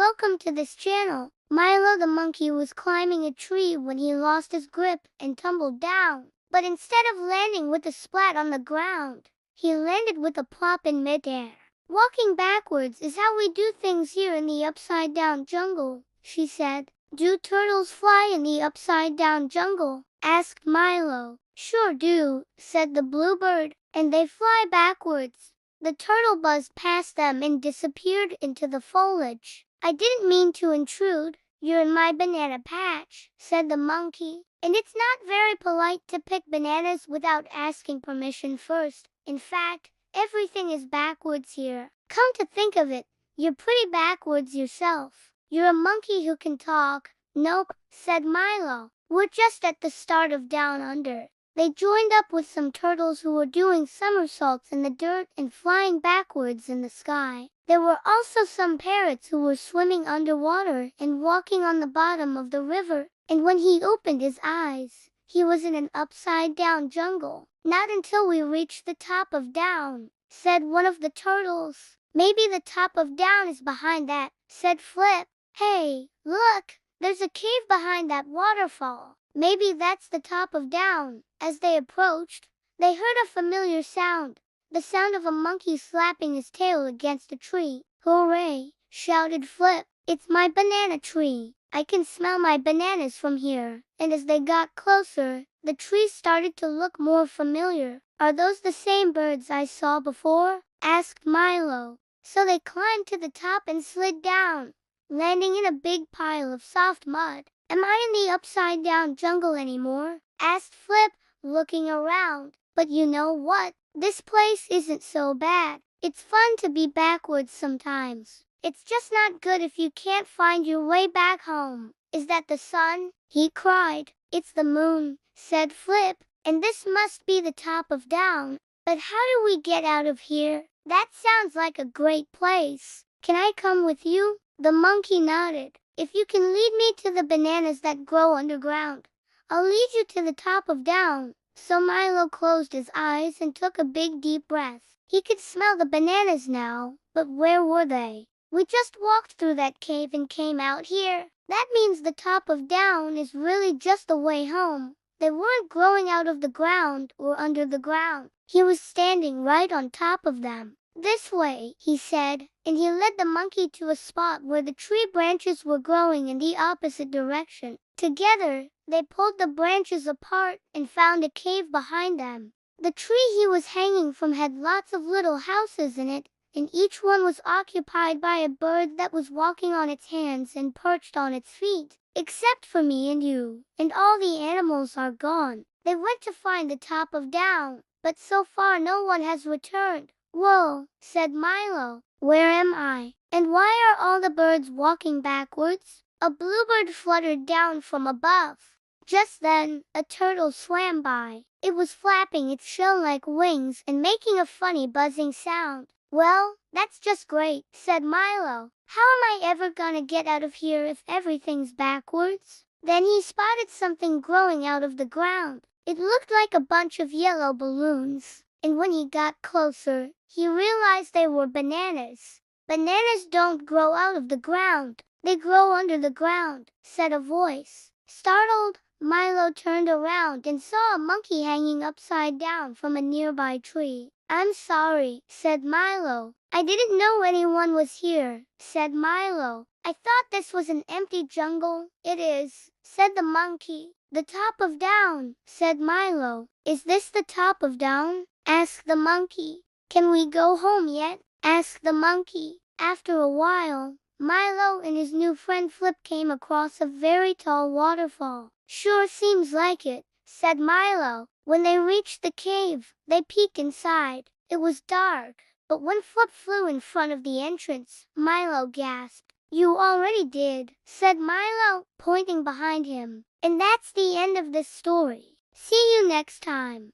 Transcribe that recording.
welcome to this channel. Milo the monkey was climbing a tree when he lost his grip and tumbled down. But instead of landing with a splat on the ground, he landed with a plop in midair. Walking backwards is how we do things here in the upside-down jungle, she said. Do turtles fly in the upside-down jungle? Asked Milo. Sure do, said the bluebird, and they fly backwards. The turtle buzzed past them and disappeared into the foliage. I didn't mean to intrude. You're in my banana patch, said the monkey. And it's not very polite to pick bananas without asking permission first. In fact, everything is backwards here. Come to think of it, you're pretty backwards yourself. You're a monkey who can talk. Nope, said Milo. We're just at the start of Down Under. They joined up with some turtles who were doing somersaults in the dirt and flying backwards in the sky. There were also some parrots who were swimming underwater and walking on the bottom of the river. And when he opened his eyes, he was in an upside-down jungle. Not until we reached the top of Down, said one of the turtles. Maybe the top of Down is behind that, said Flip. Hey, look, there's a cave behind that waterfall. Maybe that's the top of Down. As they approached, they heard a familiar sound, the sound of a monkey slapping his tail against a tree. Hooray, shouted Flip. It's my banana tree. I can smell my bananas from here. And as they got closer, the tree started to look more familiar. Are those the same birds I saw before? Asked Milo. So they climbed to the top and slid down, landing in a big pile of soft mud. Am I in the upside-down jungle anymore? Asked Flip, looking around. But you know what? This place isn't so bad. It's fun to be backwards sometimes. It's just not good if you can't find your way back home. Is that the sun? He cried. It's the moon, said Flip. And this must be the top of Down. But how do we get out of here? That sounds like a great place. Can I come with you? The monkey nodded. If you can lead me to the bananas that grow underground, I'll lead you to the top of Down. So Milo closed his eyes and took a big deep breath. He could smell the bananas now, but where were they? We just walked through that cave and came out here. That means the top of Down is really just the way home. They weren't growing out of the ground or under the ground. He was standing right on top of them. This way, he said, and he led the monkey to a spot where the tree branches were growing in the opposite direction. Together, they pulled the branches apart and found a cave behind them. The tree he was hanging from had lots of little houses in it, and each one was occupied by a bird that was walking on its hands and perched on its feet. Except for me and you, and all the animals are gone. They went to find the top of Down, but so far no one has returned. Whoa, said Milo. Where am I? And why are all the birds walking backwards? A bluebird fluttered down from above. Just then, a turtle swam by. It was flapping its shell-like wings and making a funny buzzing sound. Well, that's just great, said Milo. How am I ever gonna get out of here if everything's backwards? Then he spotted something growing out of the ground. It looked like a bunch of yellow balloons. And when he got closer, he realized they were bananas. Bananas don't grow out of the ground. They grow under the ground, said a voice. Startled, Milo turned around and saw a monkey hanging upside down from a nearby tree. I'm sorry, said Milo. I didn't know anyone was here, said Milo. I thought this was an empty jungle. It is, said the monkey. The top of Down, said Milo. Is this the top of Down? Asked the monkey. Can we go home yet? Asked the monkey. After a while, Milo and his new friend Flip came across a very tall waterfall. Sure seems like it, said Milo. When they reached the cave, they peeked inside. It was dark, but when Flip flew in front of the entrance, Milo gasped. You already did, said Milo, pointing behind him. And that's the end of this story. See you next time.